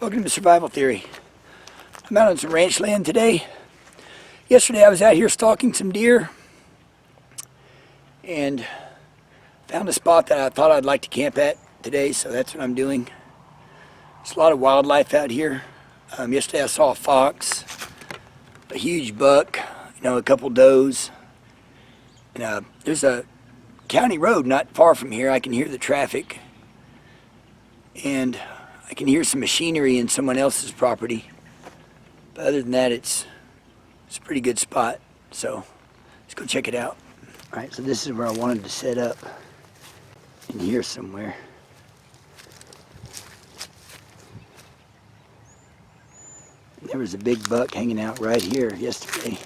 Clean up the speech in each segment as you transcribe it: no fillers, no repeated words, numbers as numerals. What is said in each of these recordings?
Welcome to Survival Theory. I'm out on some ranch land today. Yesterday I was out here stalking some deer and found a spot that I thought I'd like to camp at today, so that's what I'm doing. There's a lot of wildlife out here. Yesterday I saw a fox, a huge buck, a couple does. And there's a county road not far from here. I can hear the traffic. And I can hear some machinery in someone else's property. But other than that, it's a pretty good spot. So let's go check it out. All right, so this is where I wanted to set up, in here somewhere. And there was a big buck hanging out right here yesterday.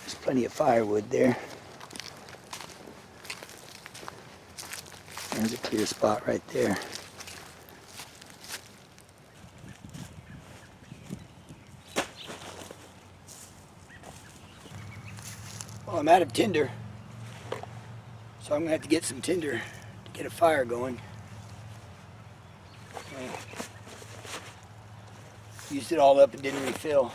There's plenty of firewood there. There's a clear spot right there. Well, I'm out of tinder, so I'm going to have to get some tinder to get a fire going. Used it all up and didn't refill.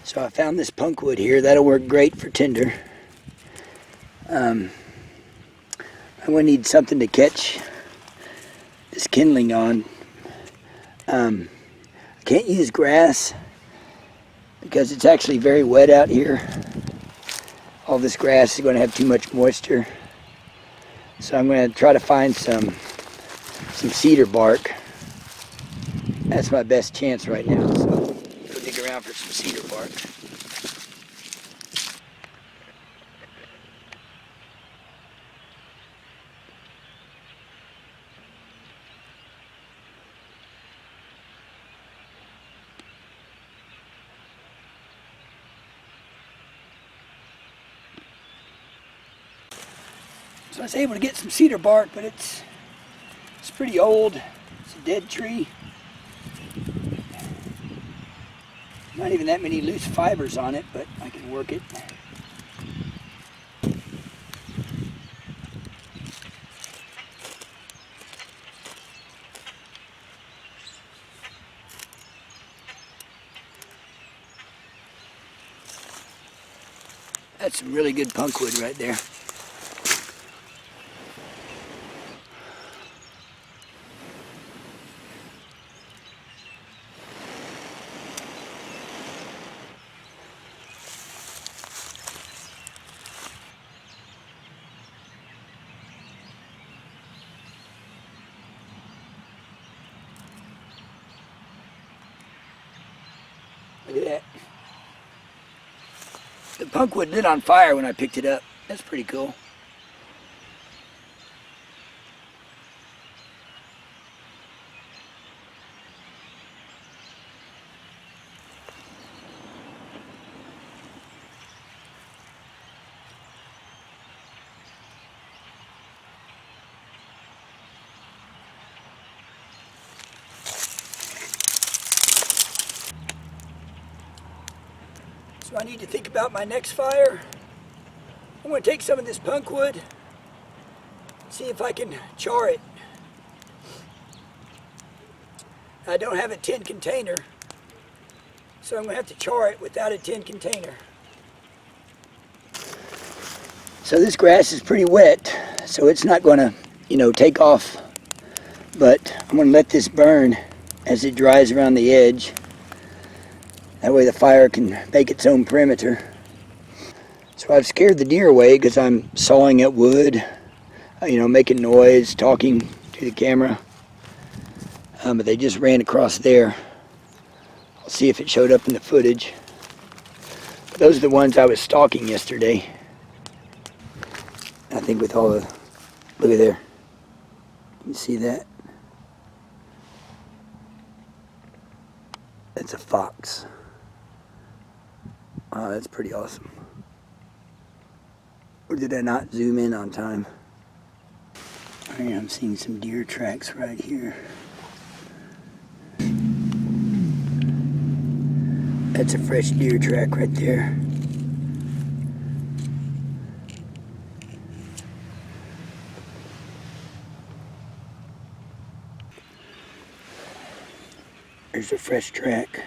So I found this punkwood here. That'll work great for tinder. I'm going to need something to catch this kindling on. I can't use grass because it's actually very wet out here. All this grass is going to have too much moisture. So I'm going to try to find some cedar bark. That's my best chance right now. So go dig around for some cedar bark. So I was able to get some cedar bark, but it's pretty old. It's a dead tree. Not even that many loose fibers on it, but I can work it. That's some really good punkwood right there. Look at that. The punkwood lit on fire when I picked it up. That's pretty cool. So I need to think about my next fire. I'm going to take some of this punkwood, see if I can char it. I don't have a tin container, so I'm going to have to char it without a tin container. So this grass is pretty wet, so it's not going to, take off. But I'm going to let this burn as it dries around the edge. That way the fire can make its own perimeter. So I've scared the deer away because I'm sawing at wood, making noise, talking to the camera. But they just ran across there. I'll see if it showed up in the footage. But those are the ones I was stalking yesterday. I think with all the, look at there. You see that? That's a fox. Wow, that's pretty awesome. Or did I not zoom in on time? Right, I'm seeing some deer tracks right here. That's a fresh deer track right there. There's a fresh track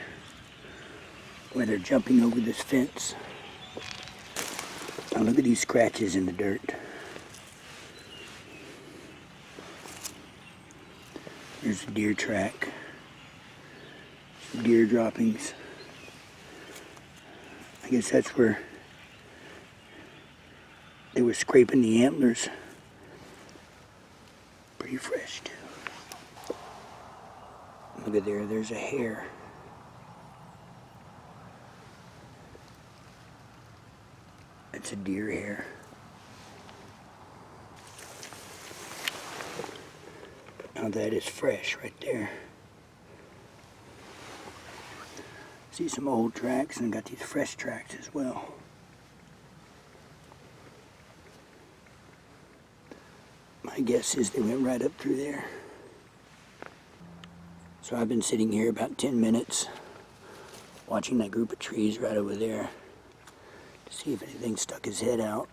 where they're jumping over this fence. Now look at these scratches in the dirt. There's a deer track. Some deer droppings. I guess that's where they were scraping the antlers. Pretty fresh too. Look at there, there's a hare. That's a deer hair. Now that is fresh right there. See some old tracks and got these fresh tracks as well. My guess is they went right up through there. So I've been sitting here about 10 minutes watching that group of trees right over there to see if anything stuck his head out.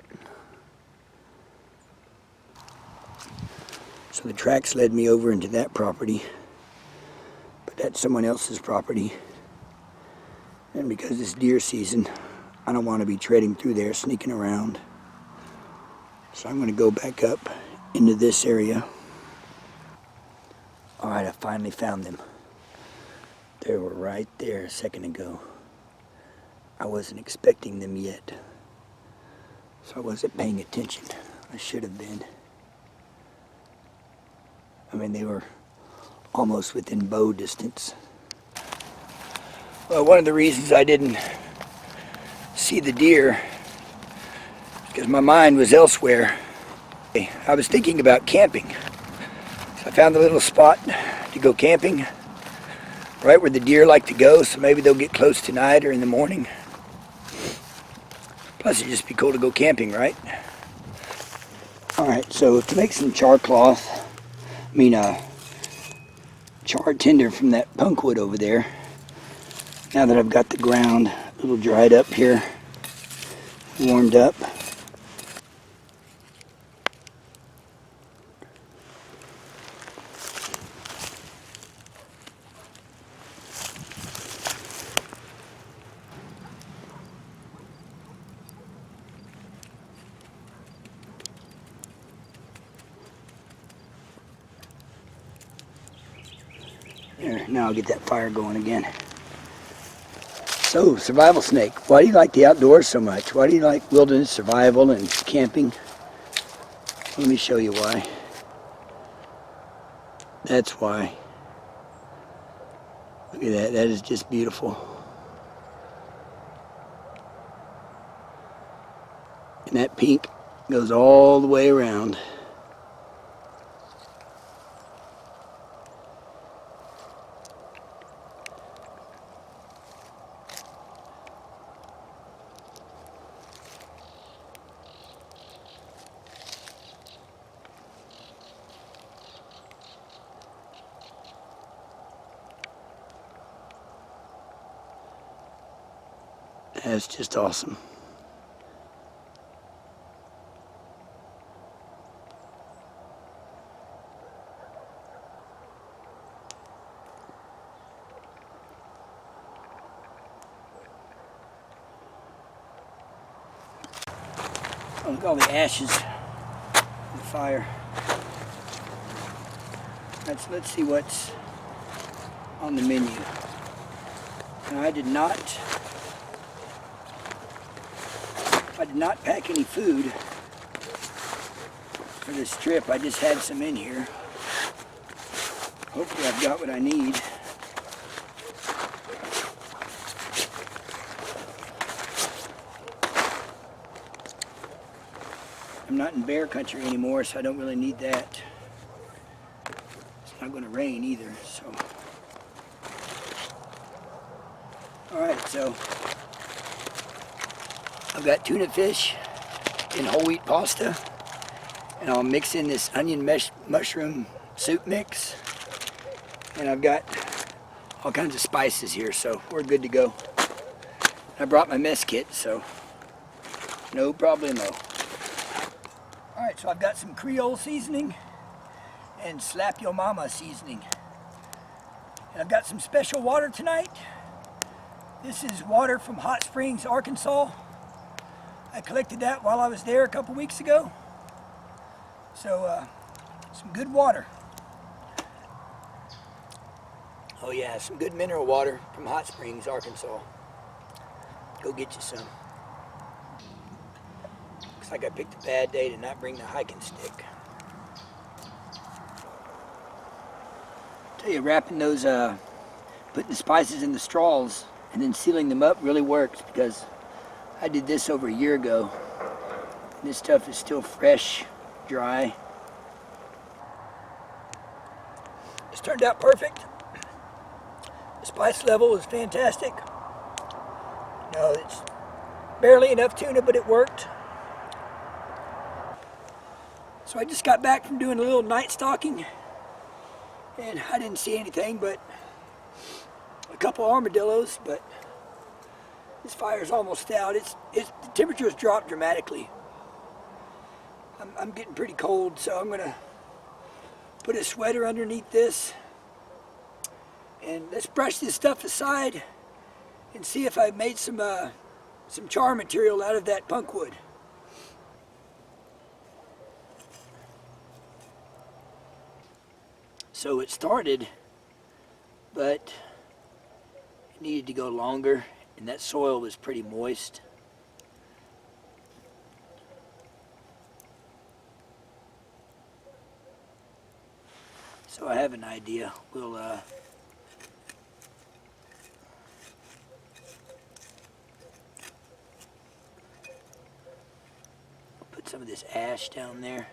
So the tracks led me over into that property, but that's someone else's property. And because it's deer season, I don't want to be treading through there, sneaking around. So I'm going to go back up into this area. Alright, I finally found them. They were right there a second ago. I wasn't expecting them yet, so I wasn't paying attention. I should have been. I mean, they were almost within bow distance. Well, one of the reasons I didn't see the deer is because my mind was elsewhere. I was thinking about camping. So I found a little spot to go camping, right where the deer like to go, so maybe they'll get close tonight or in the morning. Plus it'd just be cool to go camping, right? Alright, so to make some char cloth, char tinder from that punk wood over there, now that I've got the ground a little dried up here, warmed up, there, now I'll get that fire going again. So, survival snake, why do you like the outdoors so much? Why do you like wilderness survival and camping? Let me show you why. That's why. Look at that, that is just beautiful. And that pink goes all the way around. That's just awesome. Oh, look at all the ashes of the fire. Let's see what's on the menu. Now, I did not pack any food for this trip. I just had some in here. Hopefully I've got what I need. I'm not in bear country anymore, so I don't really need that. It's not going to rain either, so. Alright, so I've got tuna fish in whole wheat pasta, And I'll mix in this onion mushroom soup mix. And I've got all kinds of spices here, so we're good to go. I brought my mess kit, so no problemo. Alright, so I've got some Creole seasoning and Slap Yo Mama seasoning. And I've got some special water tonight. This is water from Hot Springs, Arkansas. I collected that while I was there a couple weeks ago. So, some good water. Oh yeah, some good mineral water from Hot Springs, Arkansas. Go get you some. Looks like I picked a bad day to not bring the hiking stick. Tell you, wrapping those, putting the spices in the straws and then sealing them up really works, because I did this over a year ago. This stuff is still fresh, dry. This turned out perfect. The spice level is fantastic. No, it's barely enough tuna, but it worked. So I just got back from doing a little night stalking, and I didn't see anything but a couple armadillos, but this fire's almost out. The temperature's dropped dramatically. I'm getting pretty cold, so I'm gonna put a sweater underneath this, and let's brush this stuff aside and see if I made some char material out of that punk wood. So it started, but it needed to go longer, and that soil was pretty moist. So I have an idea. We'll put some of this ash down there.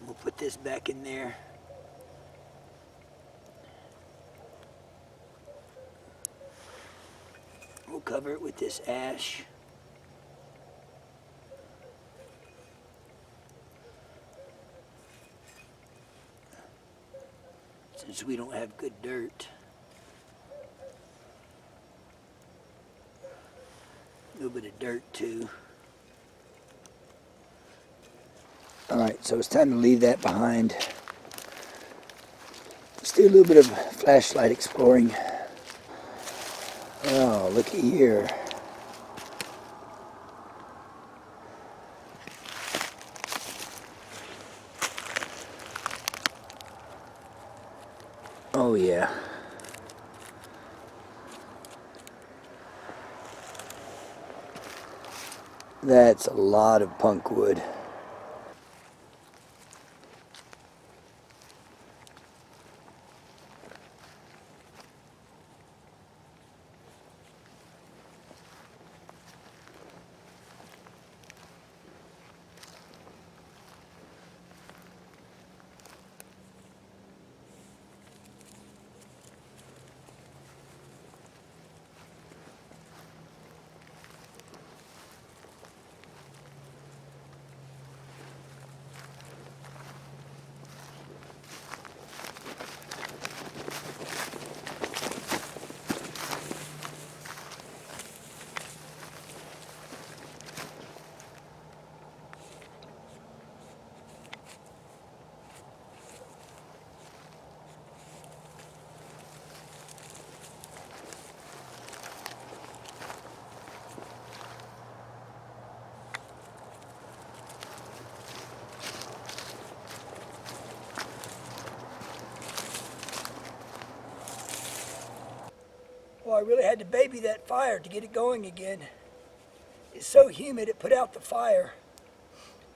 We'll put this back in there. We'll cover it with this ash. Since we don't have good dirt. A little bit of dirt too. Alright, so it's time to leave that behind. Let's do a little bit of flashlight exploring. Oh, looky here. Oh yeah. That's a lot of punk wood. Well, I really had to baby that fire to get it going again. It's so humid it put out the fire.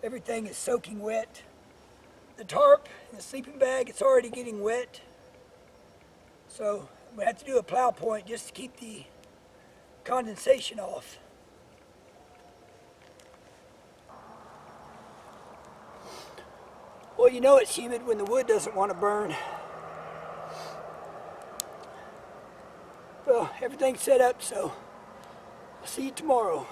Everything is soaking wet. The tarp and the sleeping bag, it's already getting wet. So I'm going to have to do a plow point just to keep the condensation off. Well, you know it's humid when the wood doesn't want to burn. But everything's set up, so I'll see you tomorrow.